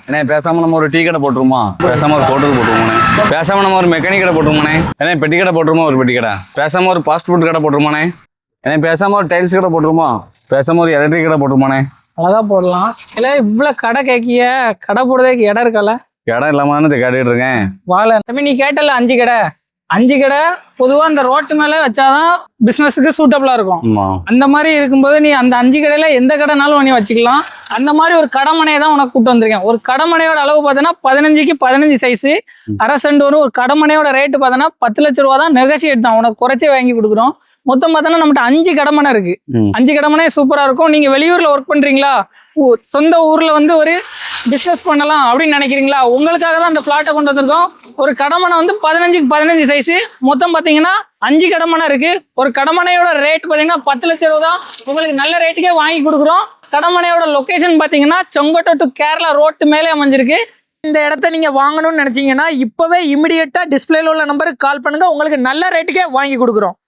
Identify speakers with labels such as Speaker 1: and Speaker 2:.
Speaker 1: ஏன்னா பேசாம நம்ம ஒரு டீ கடை போட்டுருமா, பேசாம ஒரு ஹோட்டல் போட்டுருமாண்ணே, பேசாம நம்ம ஒரு மெக்கானிக் கடை போட்டுருமாண்ணே, ஏன்னா பெட்டி கடை போட்டுருமா ஒரு பெட்டி கடை, பேசாம ஒரு ஃபாஸ்ட் ஃபுட் கடை போட்டுருமாண்ணே, ஏன்னா பேசாம ஒரு டைல்ஸ் கடை போட்டுருமா, பேசாம ஒரு எலக்ட்ரிக் கடை போட்டுருமாண்ணே.
Speaker 2: அழகா போடலாம். இல்ல இவ்வளவு கடை கேட்கிய, கடை போடுறதுக்கு இடம் இருக்கல?
Speaker 1: இடம் இல்லாம தானே கேட்டுட்டு இருக்கேன்.
Speaker 2: வாழ தம்பி, நீ கேட்டல 5 கடை. 5 கடை பொதுவா அந்த ரோட்டு மேல வச்சாதான் பிசினஸுக்கு சூட்டபிளா இருக்கும். அந்த மாதிரி இருக்கும்போது நீ அந்த 5 கடையில எந்த கடைனாலும் நீ வச்சுக்கலாம். அந்த மாதிரி ஒரு கடமனையை தான் உனக்கு கூட்டு வந்திருக்கேன். ஒரு கடமனையோட அளவு பார்த்தோன்னா 15க்கு 15 சைஸு, அரை சென்ட் வரும். ஒரு கடமனையோட ரேட்டு பார்த்தோன்னா 10 லட்ச ரூபா தான், நெகோசியேட் தான், உனக்கு குறைச்சி வாங்கி கொடுக்குறோம். மொத்தம் பார்த்தோன்னா நம்மகிட்ட 5 கடமனை இருக்கு. 5 கடமனை சூப்பரா இருக்கும். நீங்க வெளியூர்ல ஒர்க் பண்றீங்களா, சொந்த ஊர்ல வந்து ஒரு பிசினஸ் பண்ணலாம் அப்படின்னு நினைக்கிறீங்களா, உங்களுக்காக தான் அந்த பிளாட்டை கொண்டு வந்திருக்கோம். ஒரு கடமனை வந்து 15க்கு 15 சைஸு, மொத்தம் பார்த்தீங்கன்னா 5 கடமனை இருக்கு. ஒரு கடமனையோட ரேட் பார்த்தீங்கன்னா 10 லட்ச ரூபா தான். உங்களுக்கு நல்ல ரேட்டுக்கே வாங்கி கொடுக்குறோம். கடமனையோட லொகேஷன் பார்த்தீங்கன்னா செங்கோட்டை டு கேரளா ரோட்டு மேலே அமைஞ்சிருக்கு. இந்த இடத்த நீங்க வாங்கணும்னு நினைச்சீங்கன்னா இப்பவே இமிடியேட்டா டிஸ்பிளேல உள்ள நம்பருக்கு கால் பண்ணுங்க. உங்களுக்கு நல்ல ரேட்டுக்கே வாங்கி கொடுக்குறோம்.